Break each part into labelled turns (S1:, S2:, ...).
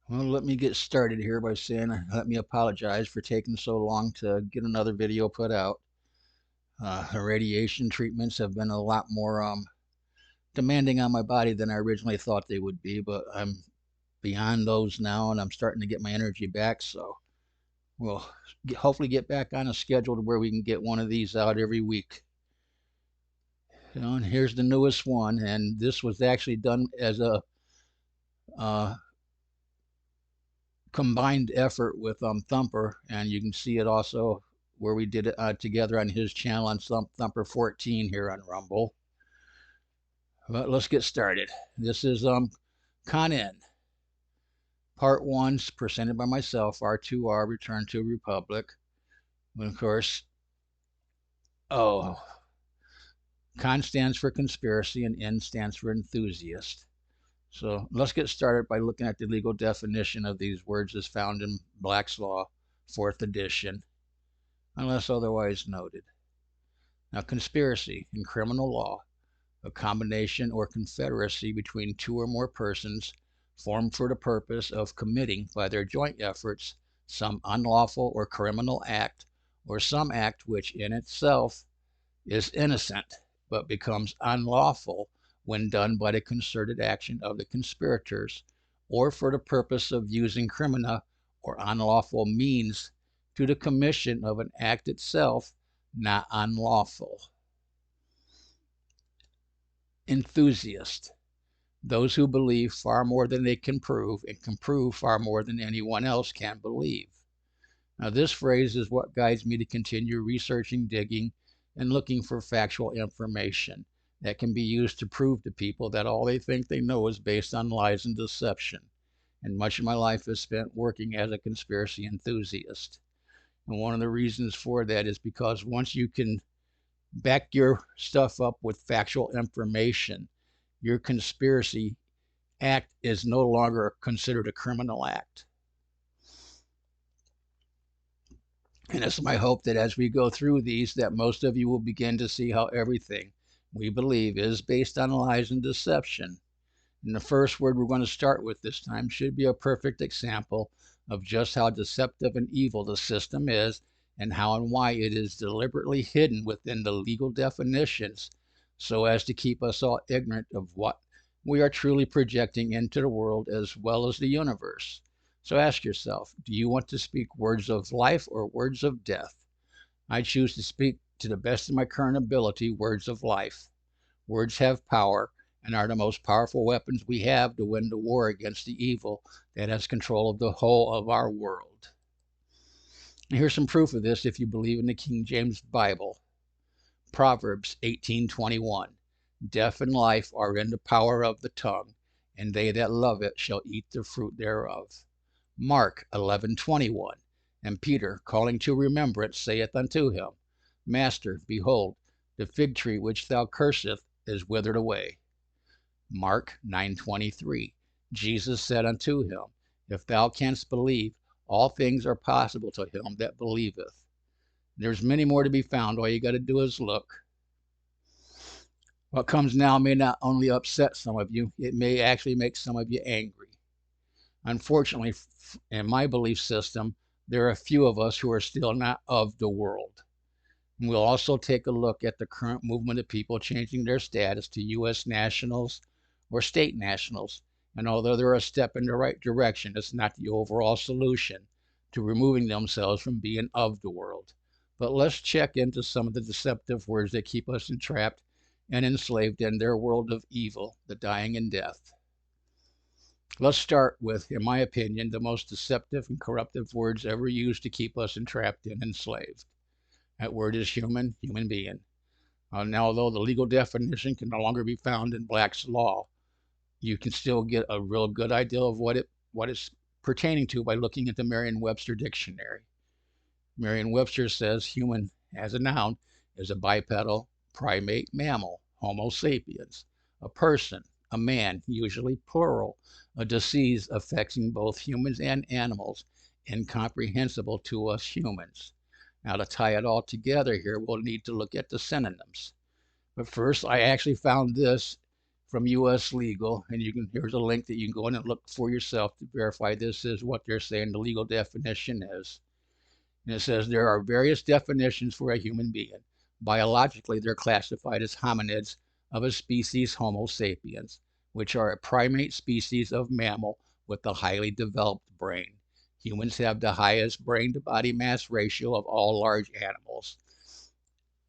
S1: Well, let me get started here by saying, let me apologize for taking so long to get another video put out. The radiation treatments have been a lot more demanding on my body than I originally thought they would be, but I'm beyond those now and I'm starting to get my energy back. So we'll hopefully get back on a schedule to where we can get one of these out every week. And here's the newest one, and this was actually done as a uh, combined effort with Thumper, and you can see it also where we did it together on his channel on Thumper 14 here on Rumble. But let's get started. This is Conan Part 1, presented by myself, R2R, Return to Republic. And of course, Con stands for conspiracy and N stands for enthusiast. So let's get started by looking at the legal definition of these words as found in Black's Law, 4th edition, unless otherwise noted. Now, conspiracy in criminal law, a combination or confederacy between two or more persons formed for the purpose of committing by their joint efforts some unlawful or criminal act, or some act which in itself is innocent but becomes unlawful when done by the concerted action of the conspirators, or for the purpose of using criminal or unlawful means to the commission of an act itself not unlawful. Enthusiast, those who believe far more than they can prove and can prove far more than anyone else can believe. Now, this phrase is what guides me to continue researching, digging, and looking for factual information that can be used to prove to people that all they think they know is based on lies and deception. And much of my life is spent working as a conspiracy enthusiast. And one of the reasons for that is because once you can back your stuff up with factual information, your conspiracy act is no longer considered a criminal act. And it's my hope that as we go through these, that most of you will begin to see how everything we believe is based on lies and deception. And the first word we're going to start with this time should be a perfect example of just how deceptive and evil the system is, and how and why it is deliberately hidden within the legal definitions so as to keep us all ignorant of what we are truly projecting into the world as well as the universe. So ask yourself, do you want to speak words of life or words of death? I choose to speak, to the best of my current ability, words of life. Words have power and are the most powerful weapons we have to win the war against the evil that has control of the whole of our world. And here's some proof of this if you believe in the King James Bible. Proverbs 18:21. Death and life are in the power of the tongue, and they that love it shall eat the fruit thereof. Mark 11:21. And Peter, calling to remembrance, saith unto him, Master, behold, the fig tree which thou cursest is withered away. Mark 9:23. Jesus said unto him, If thou canst believe, all things are possible to him that believeth. There's many more to be found. All you got to do is look. What comes now may not only upset some of you, it may actually make some of you angry. Unfortunately, in my belief system, there are a few of us who are still not of the world. And we'll also take a look at the current movement of people changing their status to U.S. nationals or state nationals. And although they're a step in the right direction, it's not the overall solution to removing themselves from being of the world. But let's check into some of the deceptive words that keep us entrapped and enslaved in their world of evil, the dying and death. Let's start with, in my opinion, the most deceptive and corruptive words ever used to keep us entrapped and enslaved. That word is human being. Now, although the legal definition can no longer be found in Black's Law, you can still get a real good idea of what it's pertaining to by looking at the Merriam-Webster dictionary. Merriam-Webster says human, as a noun, is a bipedal primate mammal, Homo sapiens, a person, a man, usually plural, a disease affecting both humans and animals, incomprehensible to us humans. Now, to tie it all together here, we'll need to look at the synonyms. But first, I actually found this from U.S. Legal, and here's a link that you can go in and look for yourself to verify this is what they're saying the legal definition is. And it says there are various definitions for a human being. Biologically, they're classified as hominids of a species Homo sapiens, which are a primate species of mammal with a highly developed brain. Humans have the highest brain to body mass ratio of all large animals.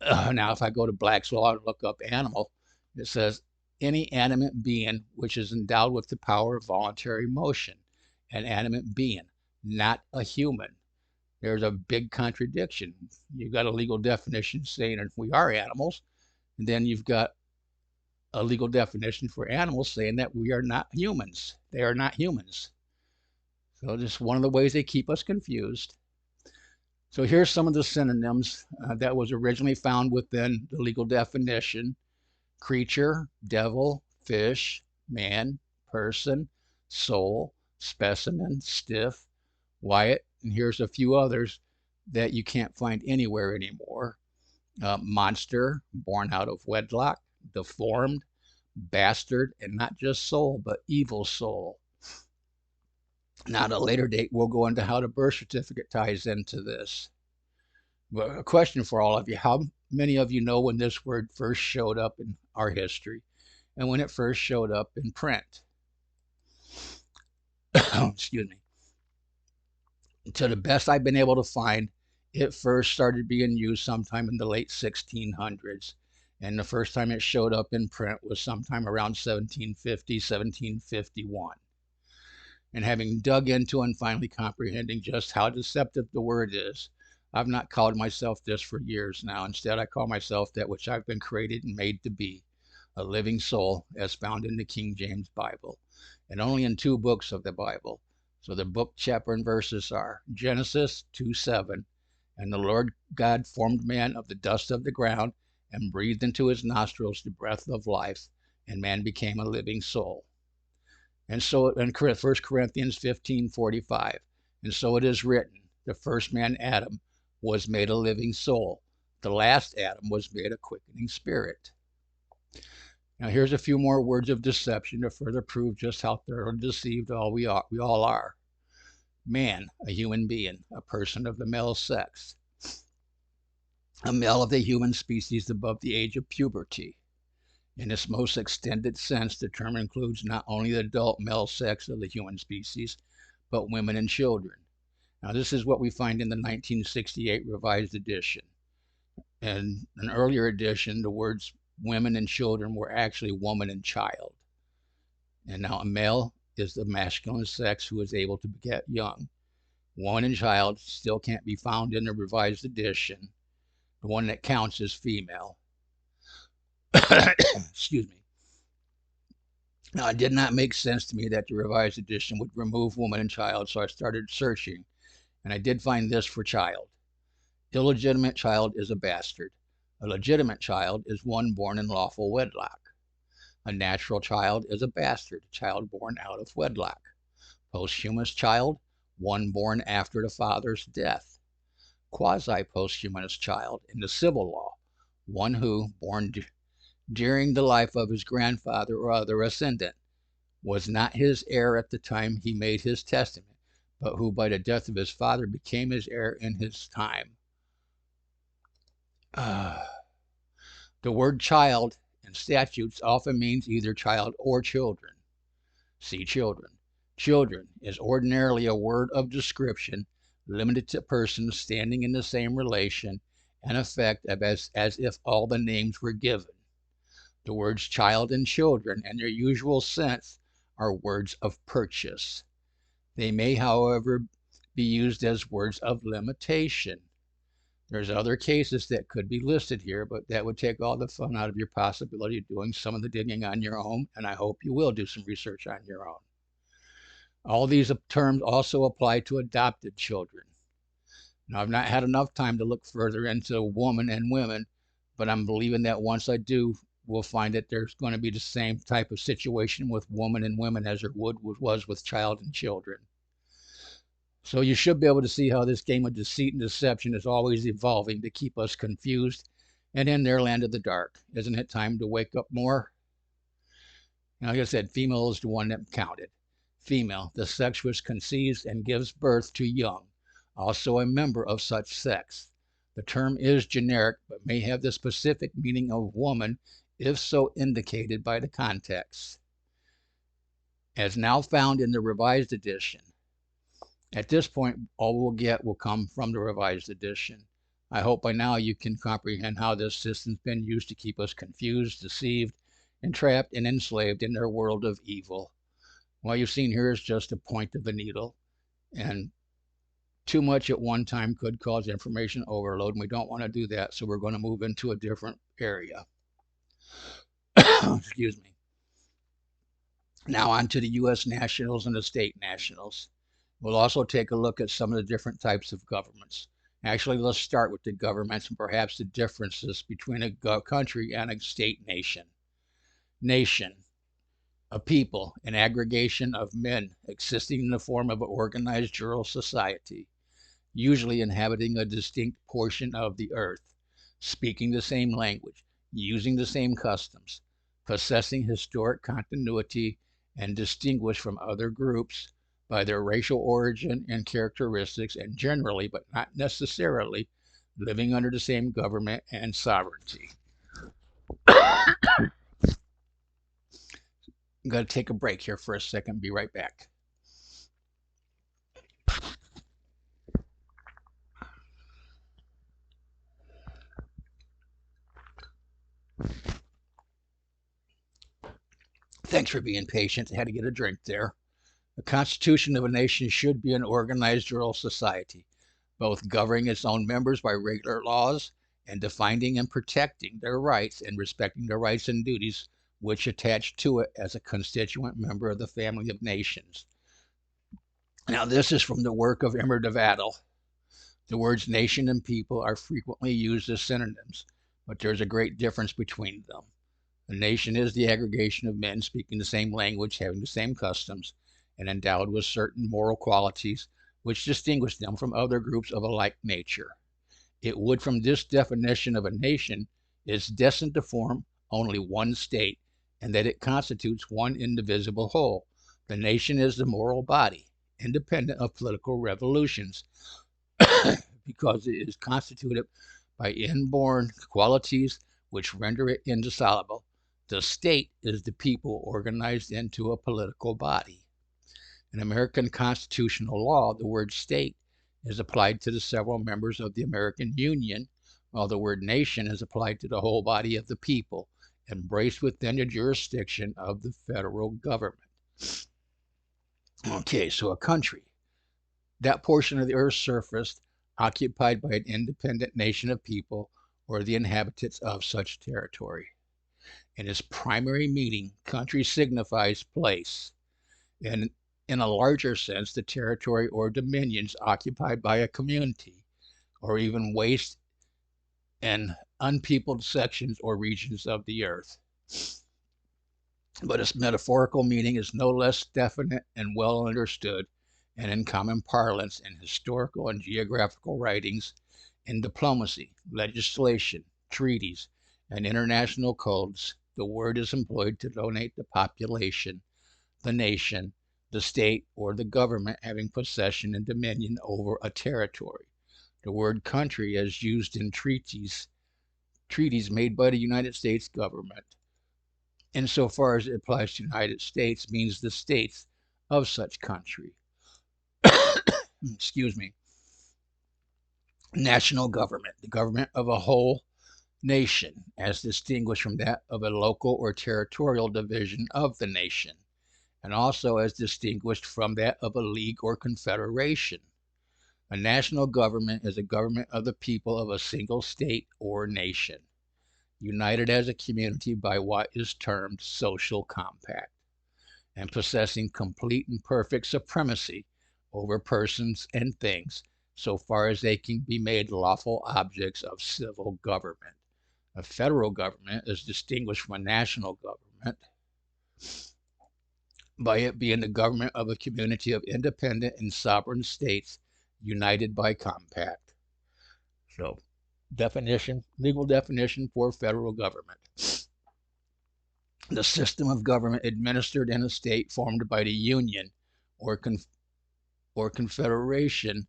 S1: Now, if I go to Black's Law and look up animal, it says any animate being which is endowed with the power of voluntary motion, an animate being, not a human. There's a big contradiction. You've got a legal definition saying that we are animals, and then you've got a legal definition for animals saying that we are not humans. They are not humans. So just one of the ways they keep us confused. So here's some of the synonyms that was originally found within the legal definition: creature, devil, fish, man, person, soul, specimen, stiff, Wyatt, and here's a few others that you can't find anywhere anymore. Monster, born out of wedlock, deformed, bastard, and not just soul, but evil soul. Now, at a later date, we'll go into how the birth certificate ties into this. But a question for all of you: how many of you know when this word first showed up in our history and when it first showed up in print? Excuse me. To the best I've been able to find, it first started being used sometime in the late 1600s. And the first time it showed up in print was sometime around 1750, 1751. And having dug into and finally comprehending just how deceptive the word is, I've not called myself this for years now. Instead, I call myself that which I've been created and made to be, a living soul, as found in the King James Bible, and only in 2 books of the Bible. So the book, chapter, and verses are Genesis 2:7, and the Lord God formed man of the dust of the ground and breathed into his nostrils the breath of life, and man became a living soul. And so in 1 Corinthians 15:45, and so it is written, the first man, Adam, was made a living soul. The last Adam was made a quickening spirit. Now here's a few more words of deception to further prove just how thoroughly deceived we all are. Man, a human being, a person of the male sex. A male of the human species above the age of puberty. In its most extended sense, the term includes not only the adult male sex of the human species, but women and children. Now, this is what we find in the 1968 revised edition. In an earlier edition, the words women and children were actually woman and child. And now a male is the masculine sex who is able to beget young. Woman and child still can't be found in the revised edition. The one that counts is female. Excuse me. Now, it did not make sense to me that the revised edition would remove woman and child, so I started searching, and I did find this for child. Illegitimate child is a bastard. A legitimate child is one born in lawful wedlock. A natural child is a bastard, a child born out of wedlock. Posthumous child, one born after the father's death. Quasi-posthumous child in the civil law, one who, born during the life of his grandfather or other ascendant, was not his heir at the time he made his testament, but who by the death of his father became his heir in his time. The word child in statutes often means either child or children. See children. Children is ordinarily a word of description limited to persons standing in the same relation and effect as if all the names were given. The words child and children in their usual sense are words of purchase. They may, however, be used as words of limitation. There's other cases that could be listed here, but that would take all the fun out of your possibility of doing some of the digging on your own, and I hope you will do some research on your own. All these terms also apply to adopted children. Now, I've not had enough time to look further into woman and women, but I'm believing that once I do, we'll find that there's going to be the same type of situation with woman and women as there was with child and children. So you should be able to see how this game of deceit and deception is always evolving to keep us confused and in their land of the dark. Isn't it time to wake up more? Now, like I said, female is the one that counted. Female, the sex which conceives and gives birth to young, also a member of such sex. The term is generic, but may have the specific meaning of woman if so indicated by the context. As now found in the Revised Edition. At this point, all we'll get will come from the Revised Edition. I hope by now you can comprehend how this system's been used to keep us confused, deceived, entrapped, and enslaved in their world of evil. What you've seen here is just a point of the needle, and too much at one time could cause information overload, and we don't want to do that, so we're going to move into a different area. Excuse me. Now on to the U.S. nationals and the state nationals. We'll also take a look at some of the different types of governments. Actually, let's start with the governments and perhaps the differences between a country and a state nation. Nation, a people, an aggregation of men existing in the form of an organized rural society, usually inhabiting a distinct portion of the earth, speaking the same language, using the same customs, possessing historic continuity, and distinguished from other groups by their racial origin and characteristics, and generally, but not necessarily, living under the same government and sovereignty. I'm going to take a break here for a second, be right back. Thanks for being patient. I had to get a drink there. The constitution of a nation should be an organized rural society, both governing its own members by regular laws and defining and protecting their rights and respecting the rights and duties which attach to it as a constituent member of the family of nations. Now, this is from the work of Emmer de Vattel. The words nation and people are frequently used as synonyms, but there's a great difference between them. A nation is the aggregation of men speaking the same language, having the same customs, and endowed with certain moral qualities which distinguish them from other groups of a like nature. It would, from this definition of a nation, is destined to form only one state, and that it constitutes one indivisible whole. The nation is the moral body, independent of political revolutions, because it is constituted by inborn qualities which render it indissoluble. The state is the people organized into a political body. In American constitutional law, the word state is applied to the several members of the American Union, while the word nation is applied to the whole body of the people, embraced within the jurisdiction of the federal government. Okay, so a country, that portion of the Earth's surface occupied by an independent nation of people or the inhabitants of such territory. In its primary meaning, country signifies place. In a larger sense, the territory or dominions occupied by a community, or even waste and unpeopled sections or regions of the earth. But its metaphorical meaning is no less definite and well understood, and in common parlance in historical and geographical writings, in diplomacy, legislation, treaties, and international codes. The word is employed to denote the population, the nation, the state, or the government having possession and dominion over a territory. The word country is used in treaties made by the United States government, insofar as it applies to the United States, means the states of such country. Excuse me. National government, the government of a whole nation, as distinguished from that of a local or territorial division of the nation, and also as distinguished from that of a league or confederation. A national government is a government of the people of a single state or nation, united as a community by what is termed social compact, and possessing complete and perfect supremacy over persons and things, so far as they can be made lawful objects of civil government. A federal government is distinguished from a national government by it being the government of a community of independent and sovereign states united by compact. So, legal definition for federal government. the system of government administered in a state formed by the union or, or confederation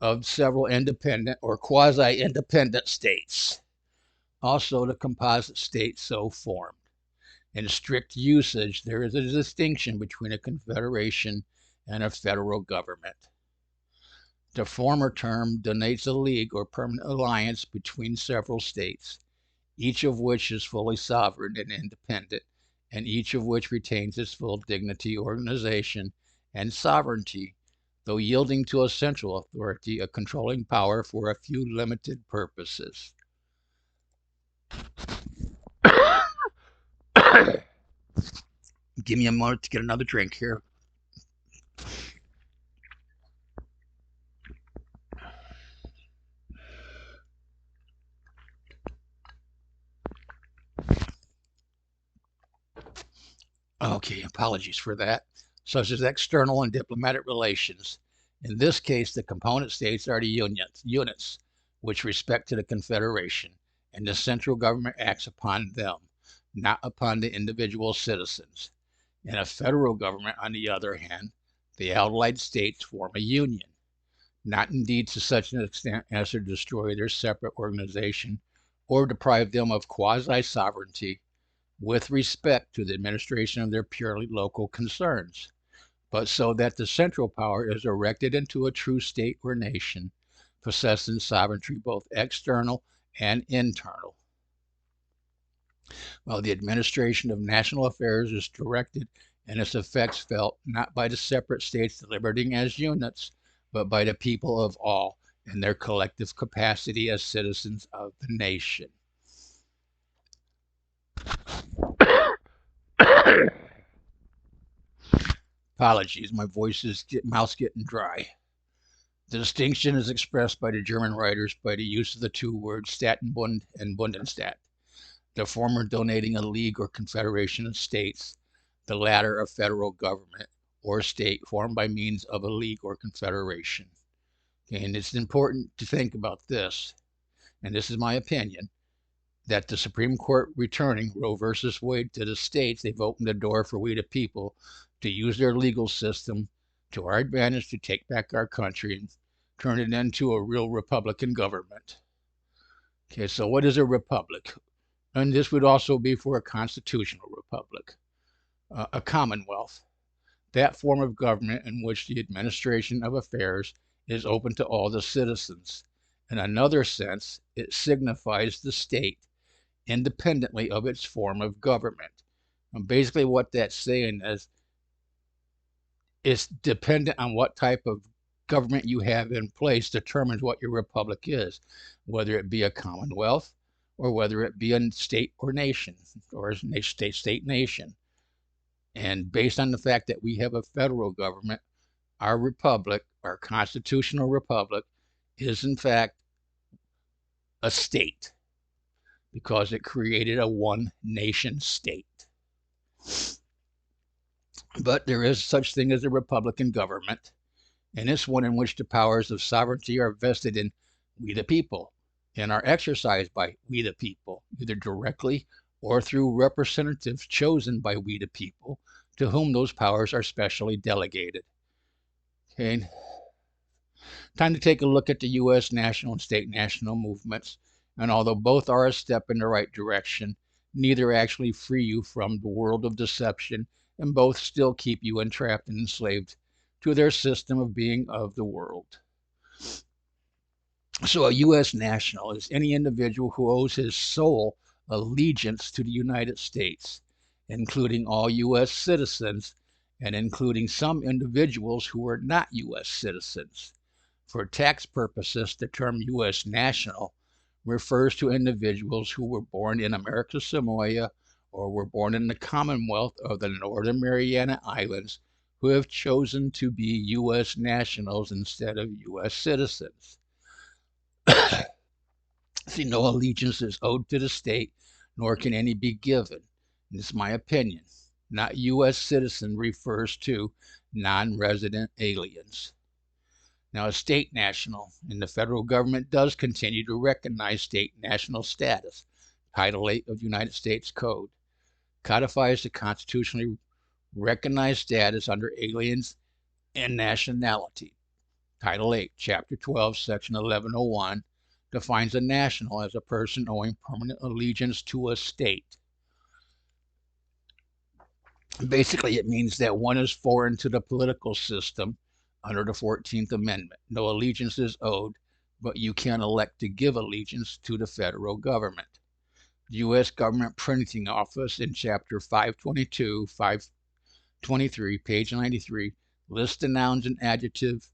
S1: of several independent or quasi-independent states. Also, the composite state so formed. In strict usage, there is a distinction between a confederation and a federal government. The former term denotes a league or permanent alliance between several states, each of which is fully sovereign and independent, and each of which retains its full dignity, organization, and sovereignty, though yielding to a central authority, a controlling power for a few limited purposes. Give me a moment to get another drink here. Okay, apologies for that. Such as external and diplomatic relations. In this case, the component states are the units which respect to the Confederation, and the central government acts upon them, not upon the individual citizens. In a federal government, on the other hand, the allied states form a union, not indeed to such an extent as to destroy their separate organization or deprive them of quasi-sovereignty with respect to the administration of their purely local concerns, but so that the central power is erected into a true state or nation, possessing sovereignty both external and internal. While the administration of national affairs is directed and its effects felt not by the separate states deliberating as units, but by the people of all in their collective capacity as citizens of the nation. Apologies, my mouth's getting dry. The distinction is expressed by the German writers by the use of the two words Staatenbund and Bundesstaat, the former denoting a league or confederation of states, the latter a federal government or state formed by means of a league or confederation. Okay, and it's important to think about this, and this is my opinion, that the Supreme Court returning Roe versus Wade to the states, they've opened the door for we the people to use their legal system to our advantage to take back our country and turn it into a real Republican government. Okay, so what is a republic? And this would also be for a constitutional republic, a commonwealth, that form of government in which the administration of affairs is open to all the citizens. In another sense, it signifies the state independently of its form of government. And basically what that's saying is it's dependent on what type of government you have in place determines what your republic is, whether it be a commonwealth or whether it be a state or nation or a state nation. And based on the fact that we have a federal government, our republic, our constitutional republic, is in fact a state because it created a one nation state. But there is such thing as a republican government, and it's one in which the powers of sovereignty are vested in we the people and are exercised by we the people, either directly or through representatives chosen by we the people, to whom those powers are specially delegated. Okay. Time to take a look at the U.S. national and state national movements, and although both are a step in the right direction, neither actually free you from the world of deception, and both still keep you entrapped and enslaved to their system of being of the world. So a U.S. national is any individual who owes his sole allegiance to the United States, including all U.S. citizens and including some individuals who are not U.S. citizens. For tax purposes, the term U.S. national refers to individuals who were born in America Samoa or were born in the Commonwealth of the Northern Mariana Islands who have chosen to be U.S. nationals instead of U.S. citizens. See, no allegiance is owed to the state, nor can any be given. This is my opinion. Not U.S. citizen refers to non-resident aliens. Now, a state national, and the federal government does continue to recognize state national status, Title 8 of the United States Code. codifies the constitutionally recognized status under aliens and nationality. Title 8, Chapter 12, Section 1101 defines a national as a person owing permanent allegiance to a state. Basically, it means that one is foreign to the political system under the 14th Amendment. No allegiance is owed, but you can elect to give allegiance to the federal government. The U.S. Government Printing Office in Chapter 522, 523, page 93, lists the nouns and adjectives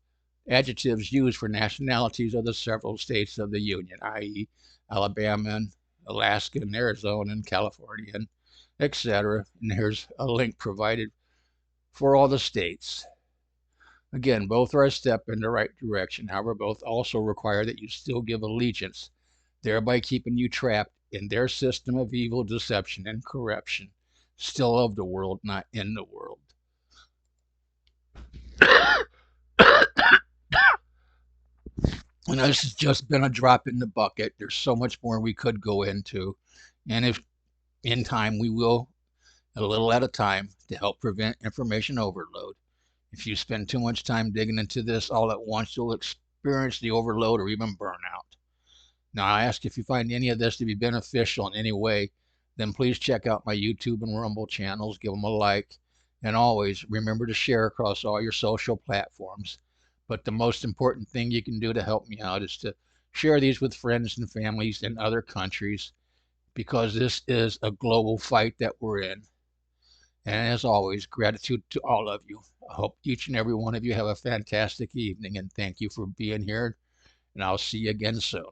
S1: used for nationalities of the several states of the Union, i.e., Alabama, and Alaska, and Arizona, and California, and etc. And here's a link provided for all the states. Again, both are a step in the right direction. However, both also require that you still give allegiance, thereby keeping you trapped in their system of evil, deception, and corruption, still of the world, not in the world. And this has just been a drop in the bucket. There's so much more we could go into. And if in time, we will, a little at a time, to help prevent information overload. If you spend too much time digging into this all at once, you'll experience the overload or even burnout. Now, I ask if you find any of this to be beneficial in any way, then please check out my YouTube and Rumble channels, give them a like, and always remember to share across all your social platforms. But the most important thing you can do to help me out is to share these with friends and families in other countries, because this is a global fight that we're in. And as always, gratitude to all of you. I hope each and every one of you have a fantastic evening, and thank you for being here. And I'll see you again soon.